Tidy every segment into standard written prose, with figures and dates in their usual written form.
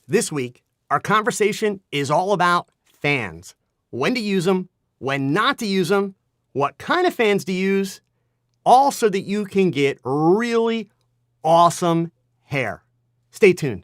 This week, our conversation is all about fans. When to use them, when not to use them, what kind of fans to use, all so that you can get really awesome hair. Stay tuned.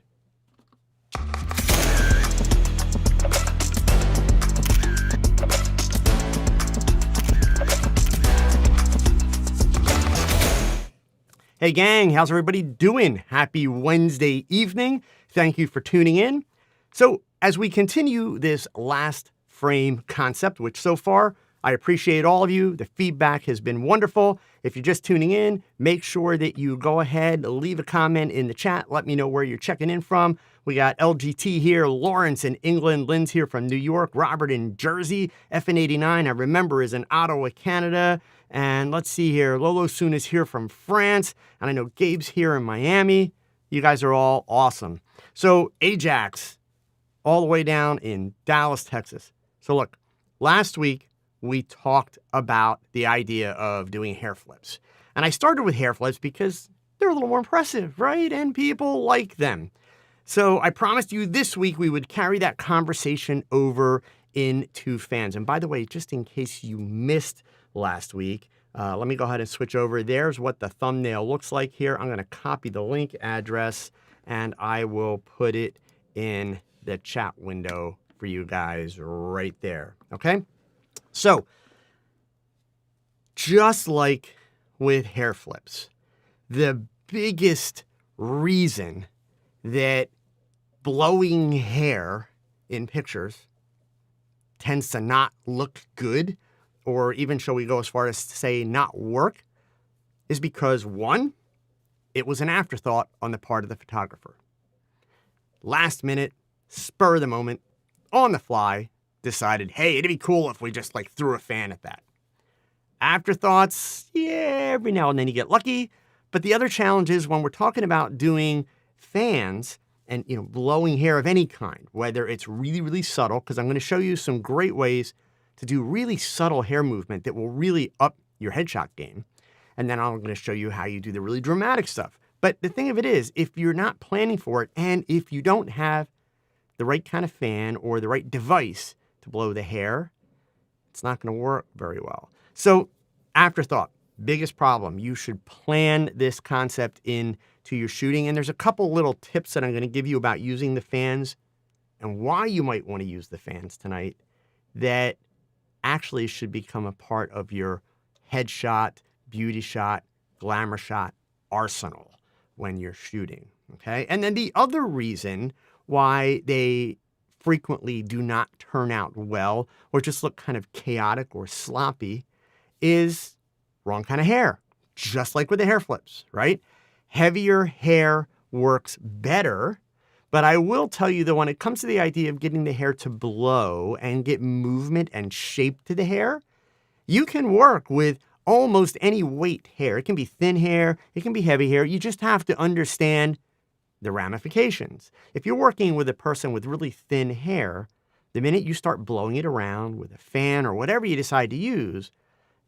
Hey gang, how's everybody doing? Happy Wednesday evening. Thank you for tuning in. So as we continue this last frame concept, which so far I appreciate all of you. The feedback has been wonderful. If you're just tuning in, make sure that you go ahead, leave a comment in the chat. Let me know where you're checking in from. We got LGT here, Lawrence in England, Lynn's here from New York, Robert in Jersey, FN89, I remember, is in Ottawa, Canada. And let's see here, Lolo Soon is here from France. And I know Gabe's here in Miami. You guys are all awesome. So Ajax, all the way down in Dallas, Texas. So look, last week, we talked about the idea of doing hair flips. And I started with hair flips because they're a little more impressive, right? And people like them. So I promised you this week we would carry that conversation over into fans. And by the way, just in case you missed last week, let me go ahead and switch over. There's what the thumbnail looks like here. I'm going to copy the link address and I will put it in the chat window for you guys right there. Okay? So, just like with hair flips, the biggest reason that blowing hair in pictures tends to not look good, or even shall we go as far as to say not work, is because one, it was an afterthought on the part of the photographer. Last minute, spur of the moment, on the fly, decided, hey, it'd be cool if we just threw a fan at that. Afterthoughts, yeah, every now and then you get lucky. But the other challenge is when we're talking about doing fans and, blowing hair of any kind, whether it's really, really subtle, because I'm going to show you some great ways to do really subtle hair movement that will really up your headshot game. And then I'm going to show you how you do the really dramatic stuff. But the thing of it is, if you're not planning for it, and if you don't have the right kind of fan or the right device to blow the hair, it's not going to work very well. So, afterthought, biggest problem. You should plan this concept into your shooting. And there's a couple little tips that I'm going to give you about using the fans and why you might want to use the fans tonight that actually should become a part of your headshot, beauty shot, glamour shot arsenal when you're shooting. Okay. And then the other reason why they frequently do not turn out well or just look kind of chaotic or sloppy is wrong kind of hair, just like with the hair flips, right? Heavier hair works better, but I will tell you that when it comes to the idea of getting the hair to blow and get movement and shape to the hair, you can work with almost any weight hair. It can be thin hair, it can be heavy hair. You just have to understand the ramifications. If you're working with a person with really thin hair, the minute you start blowing it around with a fan or whatever you decide to use,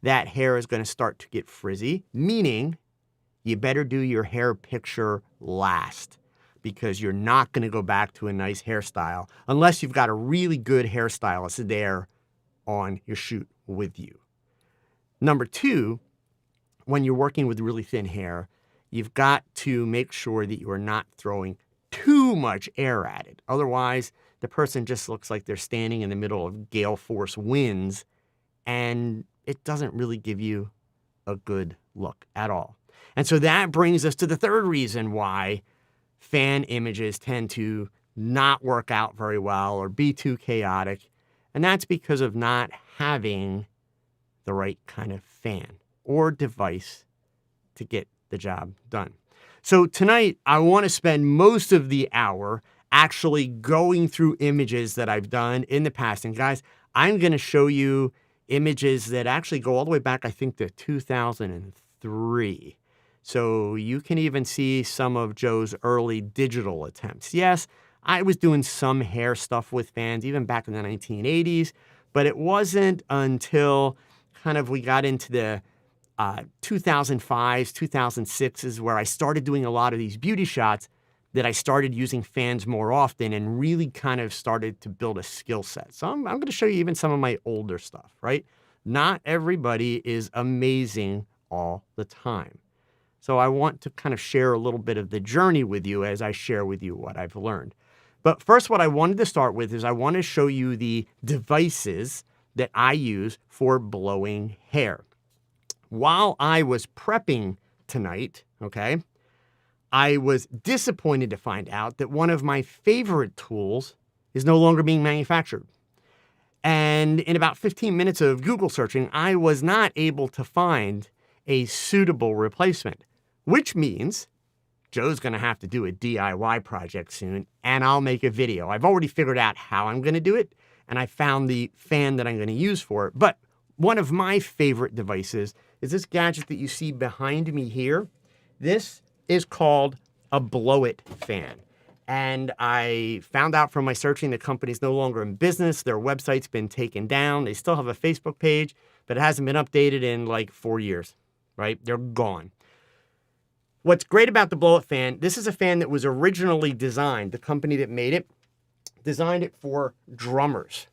that hair is going to start to get frizzy, meaning you better do your hair picture last because you're not going to go back to a nice hairstyle unless you've got a really good hairstylist there on your shoot with you. Number two, when you're working with really thin hair, you've got to make sure that you are not throwing too much air at it. Otherwise, the person just looks like they're standing in the middle of gale force winds, and it doesn't really give you a good look at all. And so that brings us to the third reason why fan images tend to not work out very well or be too chaotic, and that's because of not having the right kind of fan or device to get the job done. So tonight, I want to spend most of the hour actually going through images that I've done in the past. And guys, I'm going to show you images that actually go all the way back, I think, to 2003. So you can even see some of Joe's early digital attempts. Yes, I was doing some hair stuff with fans even back in the 1980s, but it wasn't until kind of we got into the 2005s, 2006s where I started doing a lot of these beauty shots that I started using fans more often and really kind of started to build a skill set. So I'm going to show you even some of my older stuff, right? Not everybody is amazing all the time. So I want to kind of share a little bit of the journey with you as I share with you what I've learned. But first, what I wanted to start with is I want to show you the devices that I use for blowing hair. While I was prepping tonight, okay, I was disappointed to find out that one of my favorite tools is no longer being manufactured. And in about 15 minutes of Google searching, I was not able to find a suitable replacement, which means Joe's going to have to do a DIY project soon, and I'll make a video. I've already figured out how I'm going to do it, and I found the fan that I'm going to use for it. But one of my favorite devices is this gadget that you see behind me here. This is called a blow-it fan. And I found out from my searching the company's no longer in business. Their website's been taken down. They still have a Facebook page, but it hasn't been updated in like 4 years, right? They're gone. What's great about the blow-it fan, this is a fan that was originally designed, the company that made it, designed it for drummers.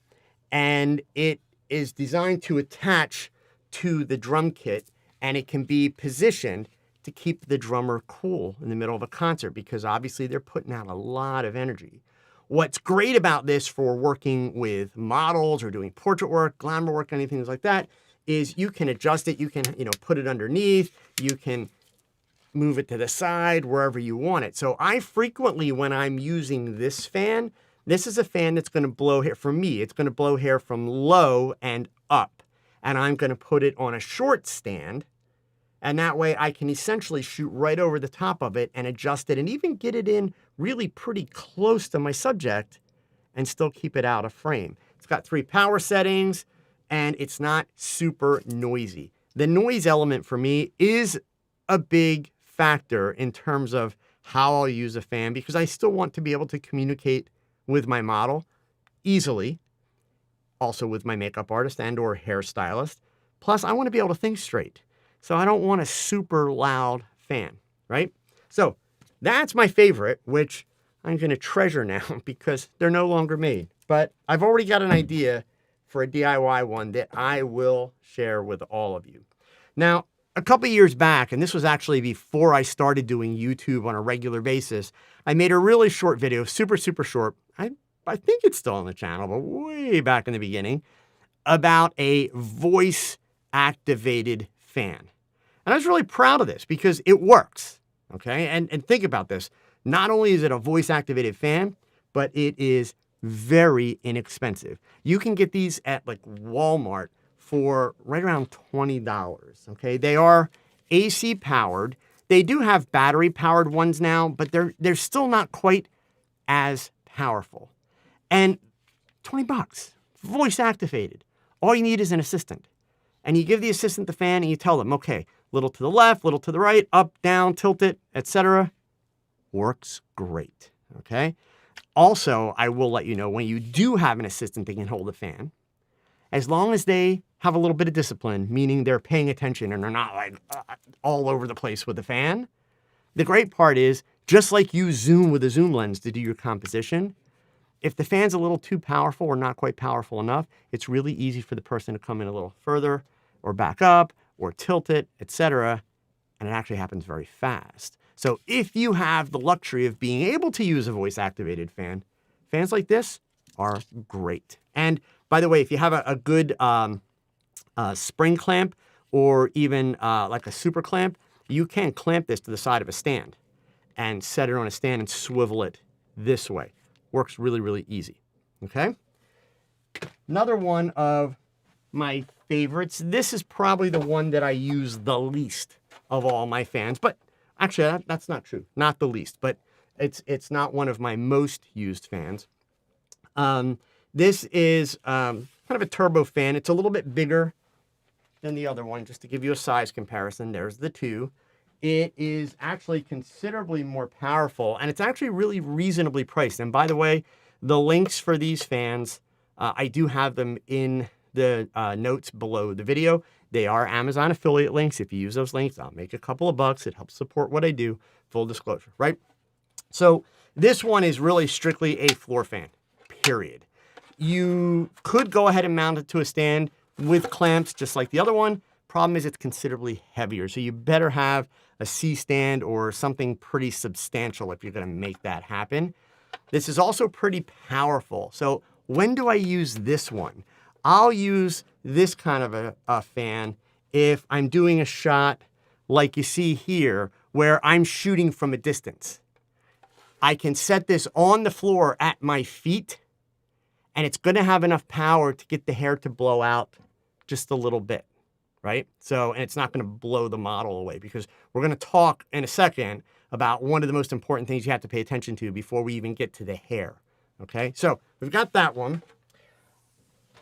And it is designed to attach to the drum kit, and it can be positioned to keep the drummer cool in the middle of a concert because obviously they're putting out a lot of energy. What's great about this for working with models or doing portrait work, glamour work, anything like that, is you can adjust it. You can, put it underneath. You can move it to the side, wherever you want it. So I frequently, when I'm using this fan, this is a fan that's going to blow hair, for me, it's going to blow hair from low and up. And I'm going to put it on a short stand. And that way I can essentially shoot right over the top of it and adjust it and even get it in really pretty close to my subject and still keep it out of frame. It's got 3 power settings and it's not super noisy. The noise element for me is a big factor in terms of how I'll use a fan because I still want to be able to communicate with my model easily, also with my makeup artist and or hairstylist. Plus, I want to be able to think straight. So I don't want a super loud fan, right? So that's my favorite, which I'm going to treasure now because they're no longer made. But I've already got an idea for a DIY one that I will share with all of you. Now, a couple years back, and this was actually before I started doing YouTube on a regular basis, I made a really short video, super, super short. I think it's still on the channel, but way back in the beginning, about a voice-activated fan. And I was really proud of this because it works, okay? And think about this. Not only is it a voice-activated fan, but it is very inexpensive. You can get these at like Walmart for right around $20, okay? They are AC powered. They do have battery powered ones now, but they're still not quite as powerful. And $20, voice activated. All you need is an assistant. And you give the assistant the fan and you tell them, okay, little to the left, little to the right, up, down, tilt it, etc. Works great, okay? Also, I will let you know when you do have an assistant that can hold a fan, as long as they have a little bit of discipline, meaning they're paying attention and they're not like all over the place with the fan. The great part is, just like you zoom with a zoom lens to do your composition, if the fan's a little too powerful or not quite powerful enough, it's really easy for the person to come in a little further or back up or tilt it, etc. And it actually happens very fast. So if you have the luxury of being able to use a voice-activated fan, fans like this are great. And by the way, if you have a good spring clamp or even like a super clamp, you can clamp this to the side of a stand and set it on a stand and swivel it this way. Works really, really easy, okay? Another one of my favorites. This is probably the one that I use the least of all my fans, but actually that's not true. Not the least, but it's not one of my most used fans. This is kind of a turbo fan. It's a little bit bigger than the other one, just to give you a size comparison. There's the 2. It is actually considerably more powerful, and it's actually really reasonably priced. And by the way, the links for these fans, I do have them in the notes below the video. They are Amazon affiliate links. If you use those links, I'll make a couple of bucks. It helps support what I do. Full disclosure, right? So this one is really strictly a floor fan, period. You could go ahead and mount it to a stand with clamps just like the other one. Problem is it's considerably heavier, so you better have a C-stand or something pretty substantial if you're gonna make that happen. This is also pretty powerful. So when do I use this one? I'll use this kind of a fan if I'm doing a shot like you see here, where I'm shooting from a distance. I can set this on the floor at my feet, and it's gonna have enough power to get the hair to blow out just a little bit, right? So, and it's not gonna blow the model away, because we're gonna talk in a second about one of the most important things you have to pay attention to before we even get to the hair, okay? So we've got that one.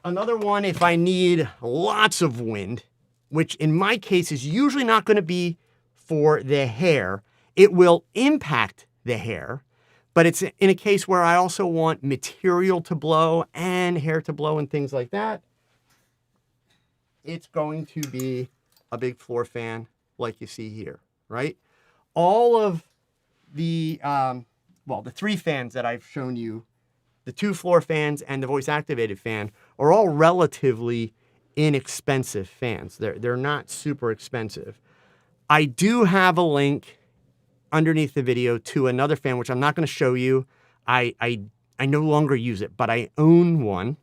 Another one, if I need lots of wind, which in my case is usually not gonna be for the hair, it will impact the hair, but it's in a case where I also want material to blow and hair to blow and things like that. It's going to be a big floor fan like you see here, right? All of the, the 3 fans that I've shown you, the 2 floor fans and the voice activated fan, are all relatively inexpensive fans. They're not super expensive. I do have a link underneath the video to another fan, which I'm not going to show you. I no longer use it, but I own one.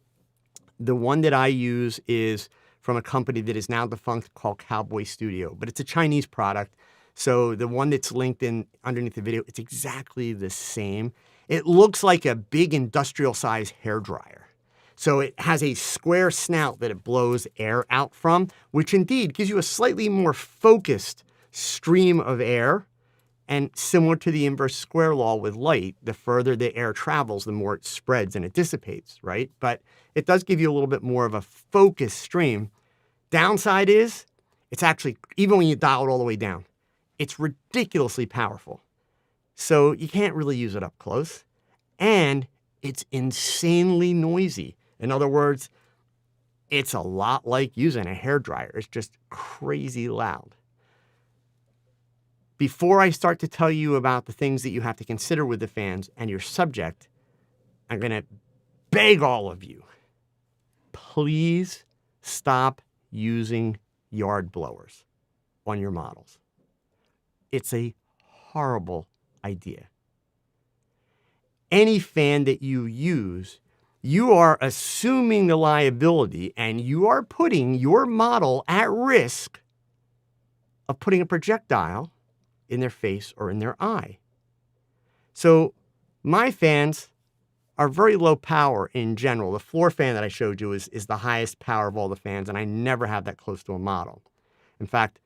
The one that I use is from a company that is now defunct called Cowboy Studio, but it's a Chinese product. So the one that's linked in underneath the video, it's exactly the same. It looks like a big industrial size hairdryer. So it has a square snout that it blows air out from, which indeed gives you a slightly more focused stream of air. And similar to the inverse square law with light, the further the air travels, the more it spreads and it dissipates, right? But it does give you a little bit more of a focused stream. Downside is, it's actually, even when you dial it all the way down, it's ridiculously powerful. So you can't really use it up close. And it's insanely noisy. In other words, it's a lot like using a hairdryer. It's just crazy loud. Before I start to tell you about the things that you have to consider with the fans and your subject, I'm going to beg all of you, please stop using yard blowers on your models. It's a horrible idea. Any fan that you use, you are assuming the liability and you are putting your model at risk of putting a projectile in their face or in their eye. So my fans are very low power in general. The floor fan that I showed you is the highest power of all the fans, and I never have that close to a model. In fact,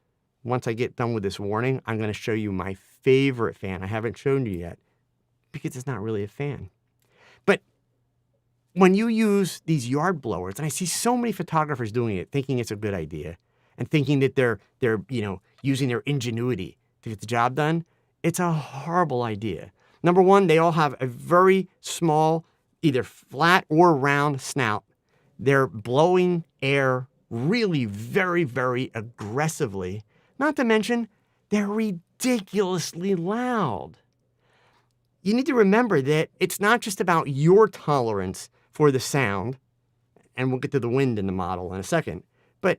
once I get done with this warning, I'm going to show you my favorite fan. I haven't shown you yet because it's not really a fan. But when you use these yard blowers, and I see so many photographers doing it, thinking it's a good idea and thinking that they're using their ingenuity to get the job done, it's a horrible idea. Number one, they all have a very small, either flat or round snout. They're blowing air really very, very aggressively. Not to mention, they're ridiculously loud. You need to remember that it's not just about your tolerance for the sound, and we'll get to the wind in the model in a second, but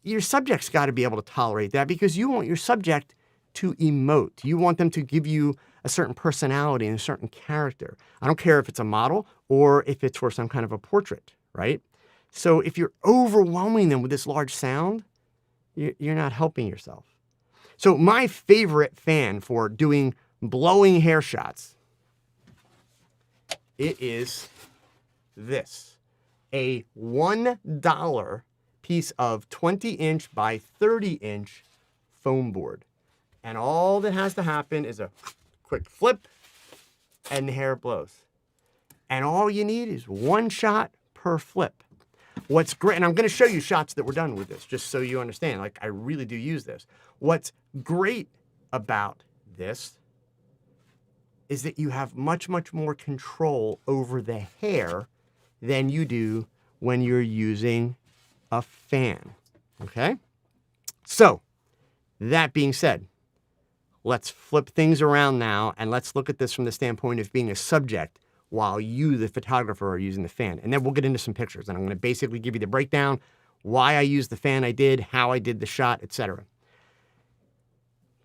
your subject's got to be able to tolerate that, because you want your subject to emote. You want them to give you a certain personality and a certain character. I don't care if it's a model or if it's for some kind of a portrait, right? So if you're overwhelming them with this large sound, you're not helping yourself. So my favorite fan for doing blowing hair shots, it is this, a $1 piece of 20-inch by 30-inch foam board. And all that has to happen is a quick flip and the hair blows. And all you need is one shot per flip. What's great, and I'm going to show you shots that were done with this, just so you understand, like I really do use this. What's great about this is that you have much, much more control over the hair than you do when you're using a fan, okay? So, that being said, let's flip things around now, and let's look at this from the standpoint of being a subject while you, the photographer, are using the fan. And then we'll get into some pictures, and I'm going to basically give you the breakdown, why I used the fan I did, how I did the shot, etc.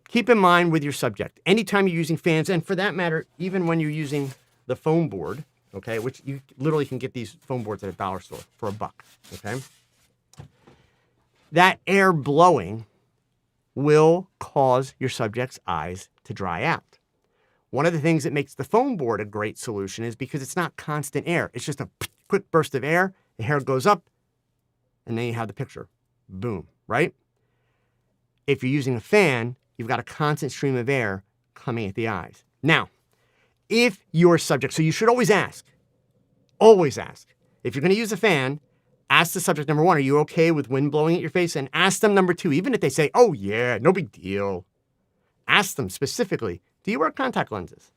Keep in mind with your subject, anytime you're using fans, and for that matter, even when you're using the foam board, okay, which you literally can get these foam boards at a dollar store for $1, okay? That air blowing will cause your subject's eyes to dry out. One of the things that makes the foam board a great solution is because it's not constant air. It's just a quick burst of air, the hair goes up, and then you have the picture. Boom, right? If you're using a fan, you've got a constant stream of air coming at the eyes. Now, if your subject, so you should always ask, if you're going to use a fan, ask the subject, number one, are you okay with wind blowing at your face? And ask them, number two, even if they say, oh yeah, no big deal, ask them specifically, do you wear contact lenses?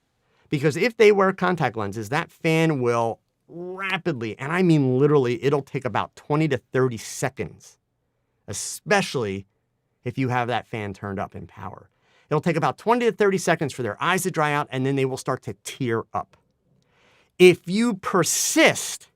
Because if they wear contact lenses, that fan will rapidly, and I mean literally, it'll take about 20 to 30 seconds, especially if you have that fan turned up in power. It'll take about 20 to 30 seconds for their eyes to dry out, and then they will start to tear up. If you persist,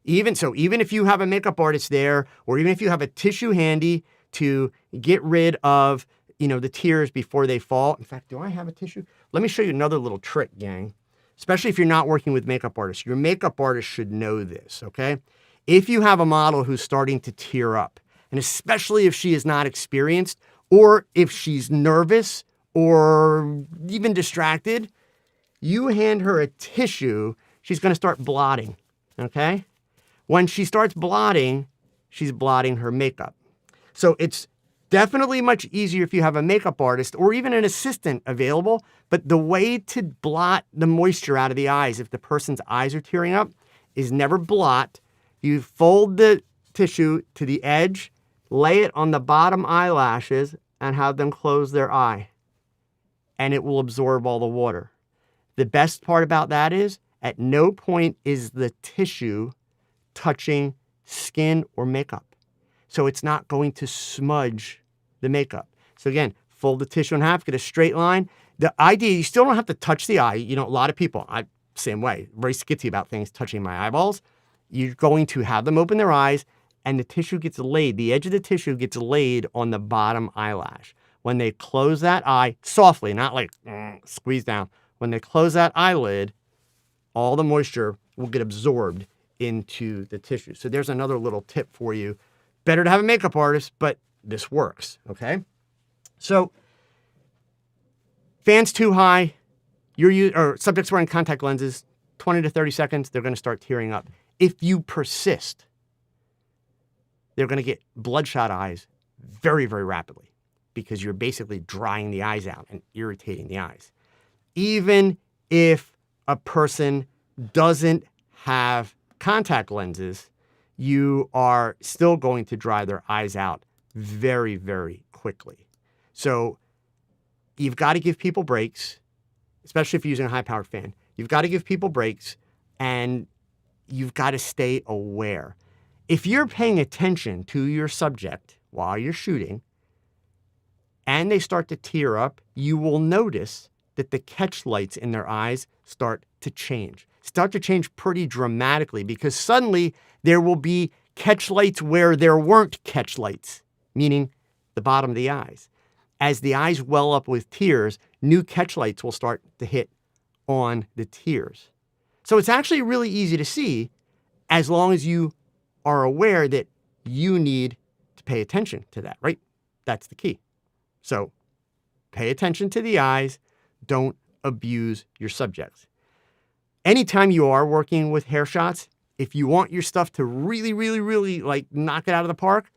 even if you have a makeup artist there, or even if you have a tissue handy to get rid of, the tears before they fall. In fact, do I have a tissue? Let me show you another little trick, gang. Especially if you're not working with makeup artists. Your makeup artist should know this, okay? If you have a model who's starting to tear up, and especially if she is not experienced, or if she's nervous, or even distracted, you hand her a tissue, she's going to start blotting, okay? When she starts blotting, she's blotting her makeup. So it's definitely much easier if you have a makeup artist or even an assistant available, but the way to blot the moisture out of the eyes if the person's eyes are tearing up is never blot. You fold the tissue to the edge, lay it on the bottom eyelashes, and have them close their eye, and it will absorb all the water. The best part about that is at no point is the tissue touching skin or makeup. So it's not going to smudge the makeup. So again, fold the tissue in half, get a straight line. The idea, you still don't have to touch the eye. A lot of people, same way, very skitsy about things touching my eyeballs. You're going to have them open their eyes, and the tissue gets laid. The edge of the tissue gets laid on the bottom eyelash. When they close that eye, softly, not like squeeze down. When they close that eyelid, all the moisture will get absorbed into the tissue. So there's another little tip for you. Better to have a makeup artist, but this works, okay? So fans too high, subjects wearing contact lenses, 20 to 30 seconds, they're going to start tearing up. If you persist, they're going to get bloodshot eyes very, very rapidly because you're basically drying the eyes out and irritating the eyes. Even if a person doesn't have contact lenses, you are still going to dry their eyes out very, very quickly. So you've got to give people breaks, especially if you're using a high-powered fan. You've got to give people breaks, and you've got to stay aware. If you're paying attention to your subject while you're shooting, and they start to tear up, you will notice that the catch lights in their eyes start to change pretty dramatically, because suddenly there will be catch lights where there weren't catch lights, meaning the bottom of the eyes. As the eyes well up with tears, new catch lights will start to hit on the tears. So it's actually really easy to see as long as you are aware that you need to pay attention to that, right? That's the key. So pay attention to the eyes. Don't abuse your subjects. Anytime you are working with hair shots, if you want your stuff to really, really, really knock it out of the park,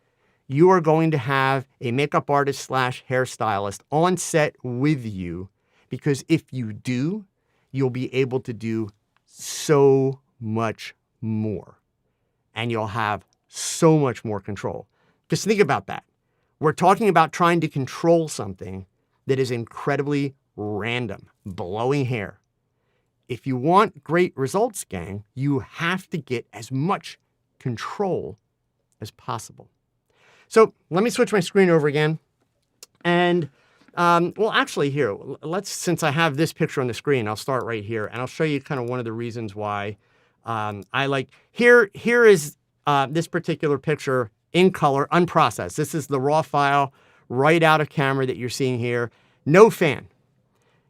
you are going to have a makeup artist / hairstylist on set with you, because if you do, you'll be able to do so much more, and you'll have so much more control. Just think about that. We're talking about trying to control something that is incredibly random, blowing hair. If you want great results, gang, you have to get as much control as possible. So let me switch my screen over again. And Well, actually, here, since I have this picture on the screen, I'll start right here, and I'll show you kind of one of the reasons why I like, here is this particular picture in color, unprocessed. This is the raw file right out of camera that you're seeing here. No fan.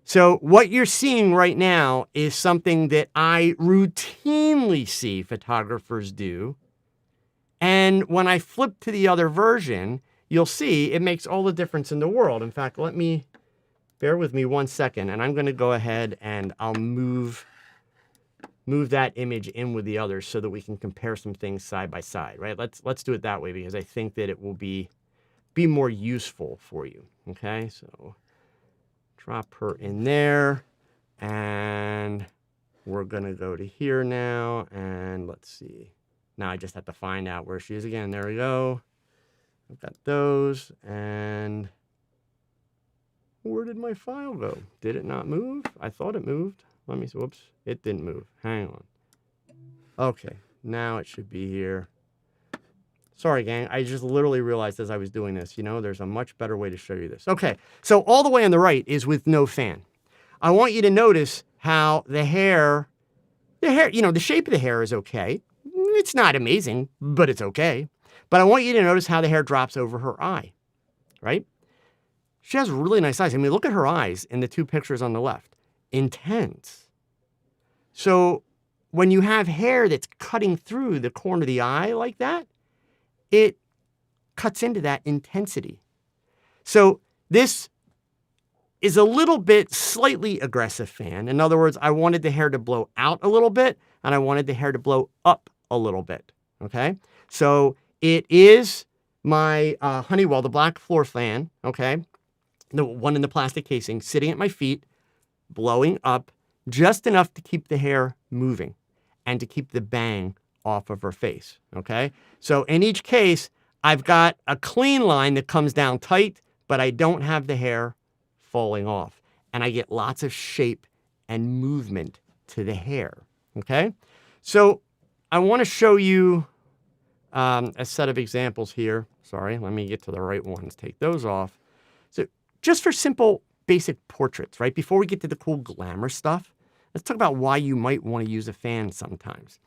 So what you're seeing right now is something that I routinely see photographers do. And when I flip to the other version, you'll see it makes all the difference in the world. In fact, bear with me 1 second, and I'm going to go ahead and I'll move that image in with the others so that we can compare some things side by side, right? Let's do it that way because I think that it will be more useful for you, okay? So drop her in there, and we're going to go to here now, and let's see. Now I just have to find out where she is again. There we go. I've got those, and where did my file go? Did it not move? I thought it moved. Let me see. Whoops. It didn't move. Hang on. Okay. Now it should be here. Sorry, gang. I just literally realized as I was doing this, there's a much better way to show you this. Okay. So all the way on the right is with no fan. I want you to notice how the hair, the shape of the hair is okay. It's not amazing, but it's okay. But I want you to notice how the hair drops over her eye, right? She has really nice eyes. I mean, look at her eyes in the two pictures on the left. Intense. So when you have hair that's cutting through the corner of the eye like that, it cuts into that intensity. So this is a little bit slightly aggressive fan. In other words, I wanted the hair to blow out a little bit, and I wanted the hair to blow up a little bit, okay? So it is my Honeywell, the black floor fan, okay? The one in the plastic casing, sitting at my feet, blowing up just enough to keep the hair moving and to keep the bang off of her face, okay? So in each case, I've got a clean line that comes down tight, but I don't have the hair falling off. And I get lots of shape and movement to the hair, okay? So I want to show you a set of examples here. Sorry, let me get to the right ones. Take those off. So just for simple, basic portraits, right? Before we get to the cool glamour stuff, let's talk about why you might want to use a fan sometimes.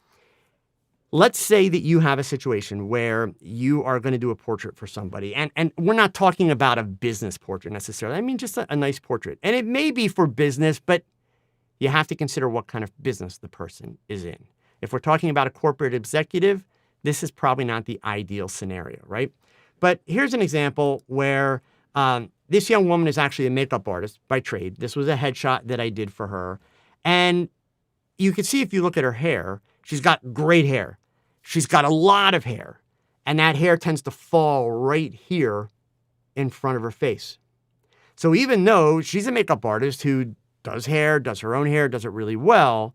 Let's say that you have a situation where you are going to do a portrait for somebody, and we're not talking about a business portrait necessarily. I mean, just a nice portrait. And it may be for business, but you have to consider what kind of business the person is in. If we're talking about a corporate executive, this is probably not the ideal scenario, right? But here's an example where this young woman is actually a makeup artist by trade. This was a headshot that I did for her. And you can see if you look at her hair, she's got great hair. She's got a lot of hair. And that hair tends to fall right here in front of her face. So even though she's a makeup artist who does hair, does her own hair, does it really well,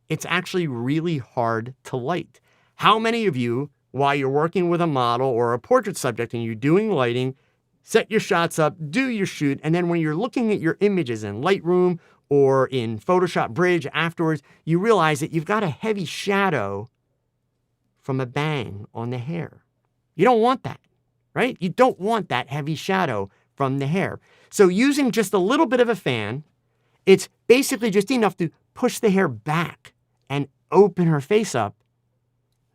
it's actually really hard to light. How many of you, while you're working with a model or a portrait subject and you're doing lighting, set your shots up, do your shoot, and then when you're looking at your images in Lightroom or in Photoshop Bridge afterwards, you realize that you've got a heavy shadow from a bang on the hair. You don't want that, right? You don't want that heavy shadow from the hair. So using just a little bit of a fan, it's basically just enough to push the hair back and open her face up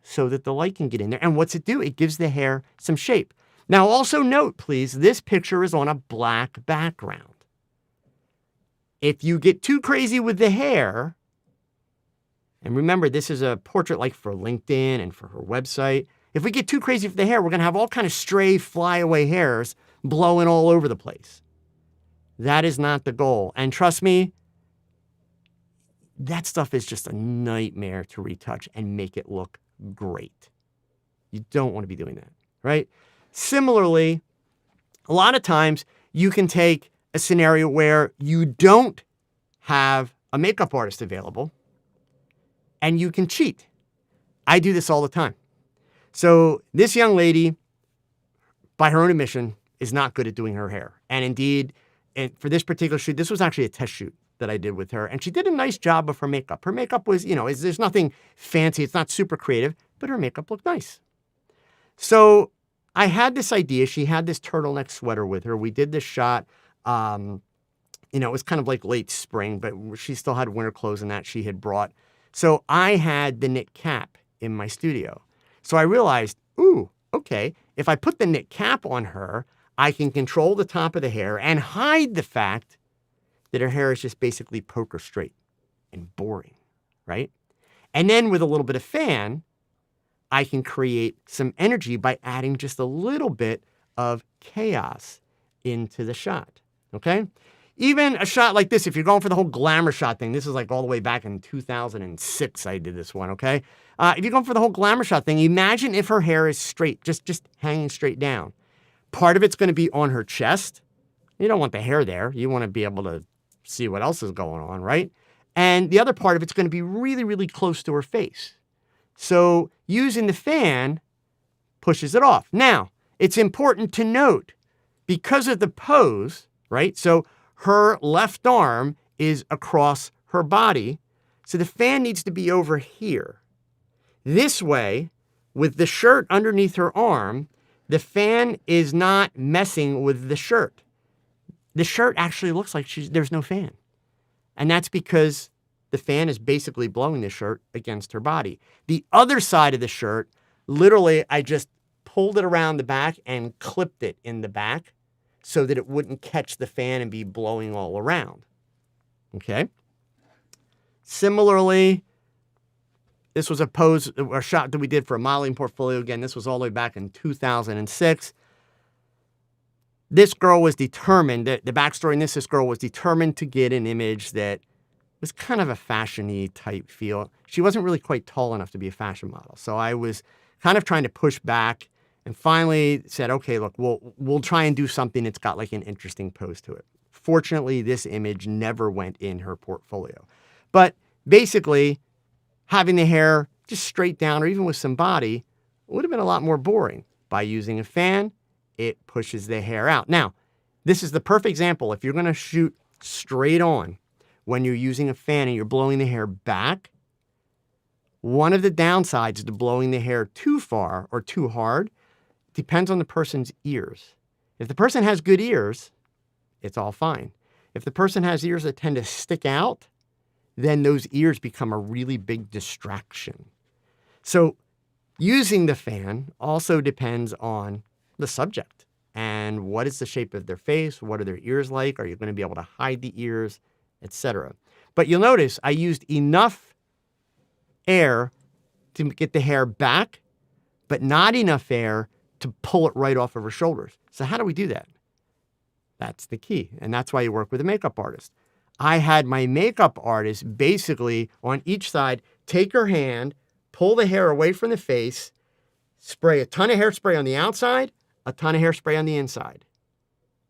so that the light can get in there. And what's it do? It gives the hair some shape. Now also note, please, this picture is on a black background. If you get too crazy with the hair, and remember, this is a portrait like for LinkedIn and for her website. If we get too crazy with the hair, we're going to have all kind of stray flyaway hairs blowing all over the place. That is not the goal. And trust me, that stuff is just a nightmare to retouch and make it look great. You don't want to be doing that, right? Similarly, a lot of times you can take a scenario where you don't have a makeup artist available and you can cheat. I do this all the time. So this young lady, by her own admission, is not good at doing her hair. And indeed, for this particular shoot, this was actually a test shoot that I did with her. And she did a nice job of her makeup. Her makeup was, there's nothing fancy. It's not super creative, but her makeup looked nice. So I had this idea. She had this turtleneck sweater with her. We did this shot It was kind of like late spring, but she still had winter clothes and that she had brought. So I had the knit cap in my studio. So I realized, ooh, okay, if I put the knit cap on her, I can control the top of the hair and hide the fact that her hair is just basically poker straight and boring, right? And then with a little bit of fan, I can create some energy by adding just a little bit of chaos into the shot, okay? Even a shot like this, if you're going for the whole glamour shot thing, this is like all the way back in 2006 I did this one, okay? If you're going for the whole glamour shot thing, imagine if her hair is straight, just hanging straight down. Part of it's going to be on her chest. You don't want the hair there. You want to be able to see what else is going on, right? And the other part of it's going to be really, really close to her face. So using the fan pushes it off. Now, it's important to note, because of the pose, right? So her left arm is across her body. So the fan needs to be over here. This way, with the shirt underneath her arm, the fan is not messing with the shirt. The shirt actually looks like there's no fan. And that's because the fan is basically blowing the shirt against her body. The other side of the shirt, literally, I just pulled it around the back and clipped it in the back so that it wouldn't catch the fan and be blowing all around. Okay? Similarly, this was a shot that we did for a modeling portfolio. Again, this was all the way back in 2006. This girl was determined, the backstory in this girl was determined to get an image that was kind of a fashion-y type feel. She wasn't really quite tall enough to be a fashion model. So I was kind of trying to push back and finally said, okay, look, we'll try and do something that's got like an interesting pose to it. Fortunately, this image never went in her portfolio. But basically, having the hair just straight down or even with some body would have been a lot more boring. By using a fan, it pushes the hair out. Now, this is the perfect example. If you're going to shoot straight on when you're using a fan and you're blowing the hair back, one of the downsides to blowing the hair too far or too hard depends on the person's ears. If the person has good ears, it's all fine. If the person has ears that tend to stick out, then those ears become a really big distraction. So using the fan also depends on the subject and what is the shape of their face, what are their ears like, are you going to be able to hide the ears, etc. But you'll notice I used enough air to get the hair back, but not enough air to pull it right off of her shoulders. So how do we do that? That's the key. And that's why you work with a makeup artist. I had my makeup artist basically on each side take her hand, pull the hair away from the face, spray a ton of hairspray on the outside, a ton of hairspray on the inside,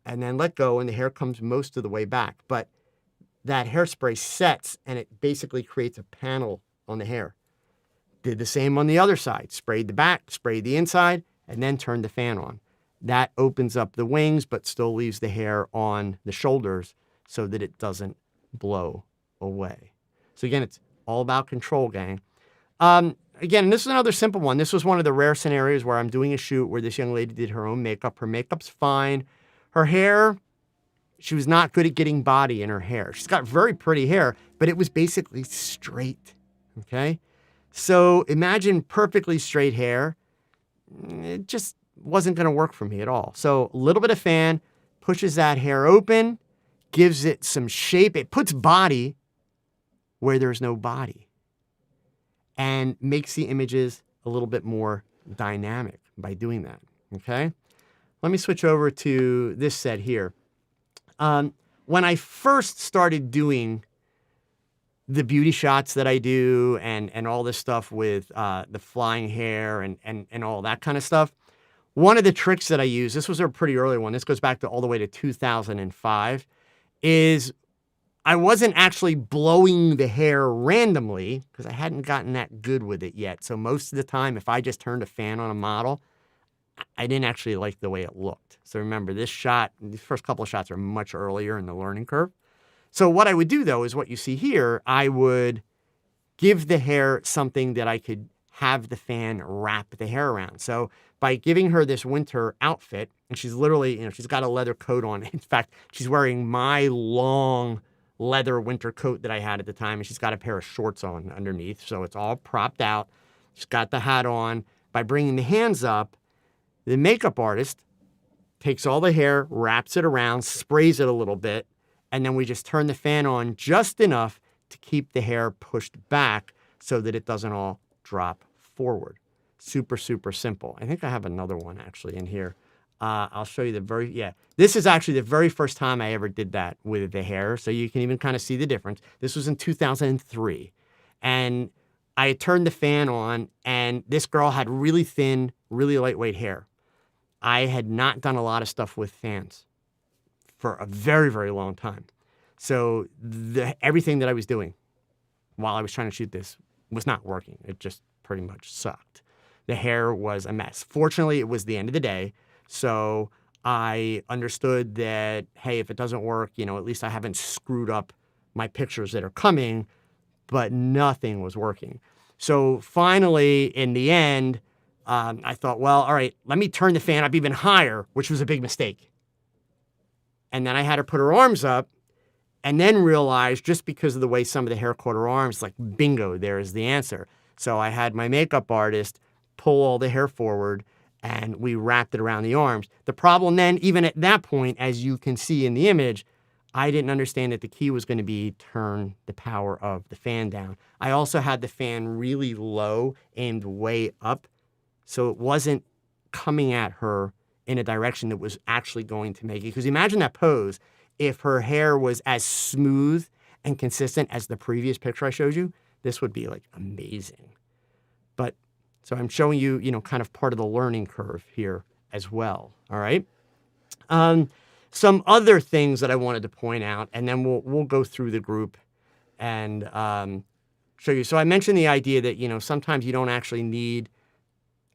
and then let go and the hair comes most of the way back. But that hairspray sets and it basically creates a panel on the hair. Did the same on the other side. Sprayed the back, sprayed the inside, and then turned the fan on. That opens up the wings, but still leaves the hair on the shoulders so that it doesn't blow away. So again, it's all about control, gang. Again, this is another simple one. This was one of the rare scenarios where I'm doing a shoot where this young lady did her own makeup. Her makeup's fine. Her hair, she was not good at getting body in her hair. She's got very pretty hair, but it was basically straight, okay? So imagine perfectly straight hair. It just wasn't going to work for me at all. So a little bit of fan pushes that hair open, gives it some shape. It puts body where there's no body and makes the images a little bit more dynamic by doing that, okay? Let me switch over to this set here. When I first started doing the beauty shots that I do and all this stuff with the flying hair and all that kind of stuff, one of the tricks that I use, this was a pretty early one, this goes back to all the way to 2005, is I wasn't actually blowing the hair randomly because I hadn't gotten that good with it yet. So most of the time, if I just turned a fan on a model, I didn't actually like the way it looked. So remember, this shot, the first couple of shots are much earlier in the learning curve. So what I would do, though, is what you see here. I would give the hair something that I could have the fan wrap the hair around. So by giving her this winter outfit, and she's literally, she's got a leather coat on. In fact, she's wearing my long leather winter coat that I had at the time, and she's got a pair of shorts on underneath. So it's all propped out. She's got the hat on. By bringing the hands up, the makeup artist takes all the hair, wraps it around, sprays it a little bit, and then we just turn the fan on just enough to keep the hair pushed back so that it doesn't all drop forward. Super, super simple. I think I have another one actually in here. I'll show you this is actually the very first time I ever did that with the hair. So you can even kind of see the difference. This was in 2003. And I had turned the fan on, and this girl had really thin, really lightweight hair. I had not done a lot of stuff with fans for a very, very long time. So everything that I was doing while I was trying to shoot this was not working. It just pretty much sucked. The hair was a mess. Fortunately, it was the end of the day. So I understood that, hey, if it doesn't work, at least I haven't screwed up my pictures that are coming, but nothing was working. So finally, in the end, I thought, well, all right, let me turn the fan up even higher, which was a big mistake. And then I had her put her arms up, and then realized, just because of the way some of the hair caught her arms, like, bingo, there is the answer. So I had my makeup artist pull all the hair forward, and we wrapped it around the arms. The problem then, even at that point, as you can see in the image, I didn't understand that the key was going to be turn the power of the fan down. I also had the fan really low, aimed way up, so it wasn't coming at her in a direction that was actually going to make it. Because imagine that pose. If her hair was as smooth and consistent as the previous picture I showed you, this would be like amazing. But so I'm showing you, kind of part of the learning curve here as well. All right. Some other things that I wanted to point out, and then we'll go through the group and show you. So I mentioned the idea that, sometimes you don't actually need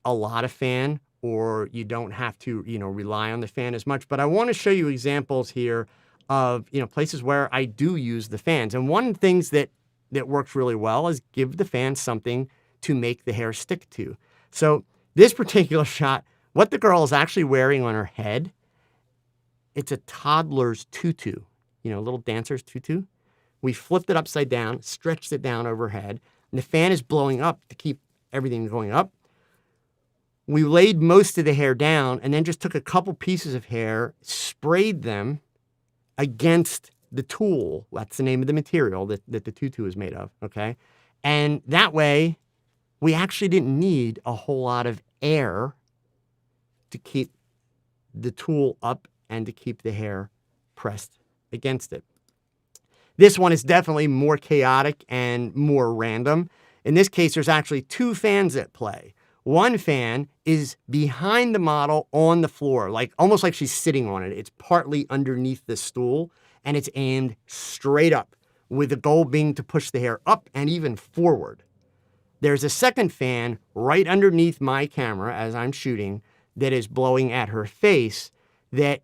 a lot of fan, or you don't have to, rely on the fan as much. But I want to show you examples here of, places where I do use the fans. And one of the things that works really well is give the fan something to make the hair stick to. So this particular shot, what the girl is actually wearing on her head, it's a toddler's tutu, a little dancer's tutu. We flipped it upside down, stretched it down over her head, and the fan is blowing up to keep everything going up. We laid most of the hair down and then just took a couple pieces of hair, sprayed them against the tulle. That's the name of the material that the tutu is made of, okay? And that way, we actually didn't need a whole lot of air to keep the tulle up and to keep the hair pressed against it. This one is definitely more chaotic and more random. In this case, there's actually two fans at play. One fan is behind the model on the floor, almost like she's sitting on it. It's partly underneath the stool, and it's aimed straight up, with the goal being to push the hair up and even forward. There's a second fan right underneath my camera as I'm shooting that is blowing at her face that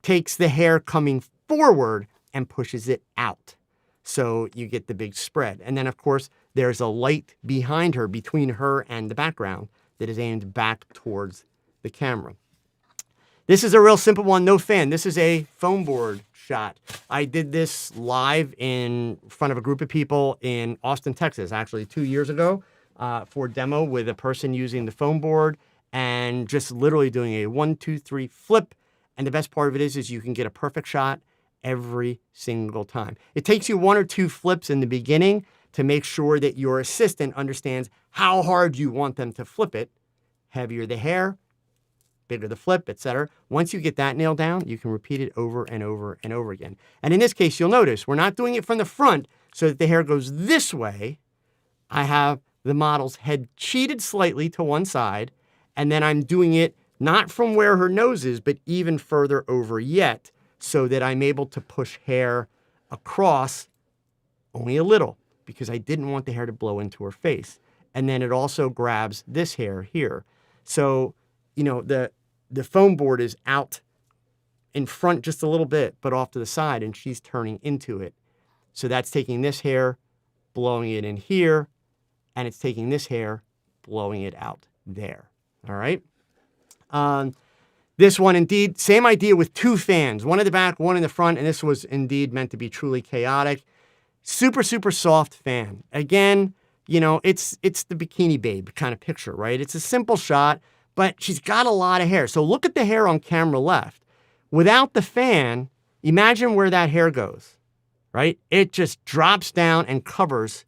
takes the hair coming forward and pushes it out. So you get the big spread. And then, of course, there's a light behind her, between her and the background, that is aimed back towards the camera. This is a real simple one, no fan. This is a foam board shot. I did this live in front of a group of people in Austin, Texas, actually 2 years ago, for a demo with a person using the foam board and just literally doing a 1, 2, 3 flip. And the best part of it is you can get a perfect shot every single time. It takes you 1 or 2 flips in the beginning to make sure that your assistant understands how hard you want them to flip it. Heavier the hair, bigger the flip, etc. Once you get that nailed down, you can repeat it over and over and over again. And in this case, you'll notice we're not doing it from the front so that the hair goes this way. I have the model's head cheated slightly to one side, and then I'm doing it not from where her nose is, but even further over yet, so that I'm able to push hair across only a little, because I didn't want the hair to blow into her face. And then it also grabs this hair here. So, the foam board is out in front just a little bit, but off to the side, and she's turning into it. So that's taking this hair, blowing it in here, and it's taking this hair blowing it out there. All right. This one, indeed, same idea with two fans, one in the back, one in the front, and this was indeed meant to be truly chaotic. Super, super soft fan. Again, you know, it's the Bikini Babe kind of picture, right? It's a simple shot, but she's got a lot of hair. So look at the hair on camera left. Without the fan, imagine where that hair goes, right? It just drops down and covers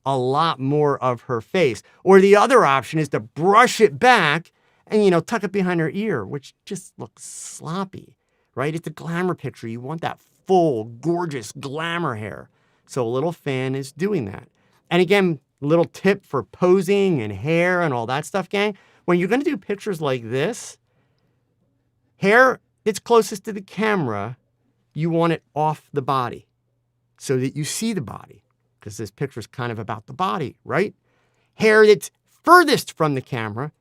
a lot more of her face. Or the other option is to brush it back and, you know, tuck it behind her ear, which just looks sloppy, right? It's a glamour picture. You want that full, gorgeous glamour hair. So a little fan is doing that. And again, little tip for posing and hair and all that stuff, gang. When you're going to do pictures like this, hair that's closest to the camera, you want it off the body so that you see the body, because this picture is kind of about the body, right? Hair that's furthest from the camera,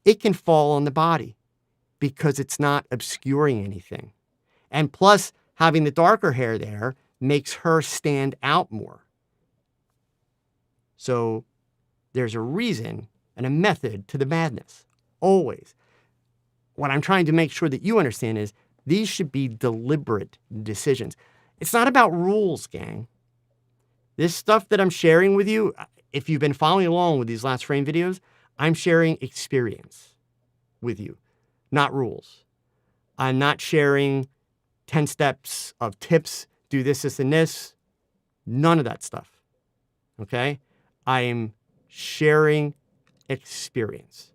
it can fall on the body because it's not obscuring anything. And plus, having the darker hair there makes her stand out more. So there's a reason and a method to the madness, always. What I'm trying to make sure that you understand is these should be deliberate decisions. It's not about rules, gang. This stuff that I'm sharing with you, if you've been following along with these last frame videos, I'm sharing experience with you, not rules. I'm not sharing 10 steps of tips, do this, this, and this. None of that stuff, okay? I'm sharing experience.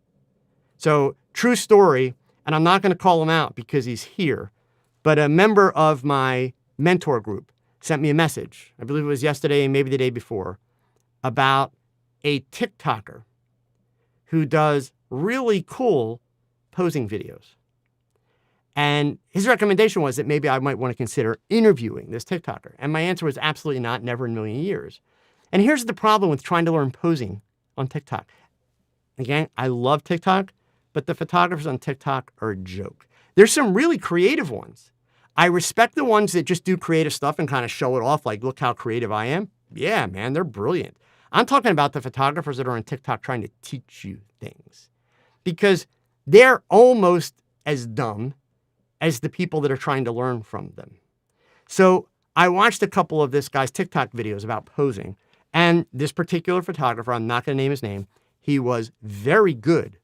So, true story, and I'm not going to call him out because he's here, but a member of my mentor group sent me a message, I believe it was yesterday, maybe the day before, about a TikToker who does really cool posing videos. And his recommendation was that maybe I might want to consider interviewing this TikToker. And my answer was absolutely not, never in a million years. And here's the problem with trying to learn posing on TikTok. Again, I love TikTok, but the photographers on TikTok are a joke. There's some really creative ones. I respect the ones that just do creative stuff and kind of show it off, like, look how creative I am. Yeah, man, they're brilliant. I'm talking about the photographers that are on TikTok trying to teach you things, because they're almost as dumb as the people that are trying to learn from them. So I watched a couple of this guy's TikTok videos about posing, and this particular photographer, I'm not going to name his name, he was very good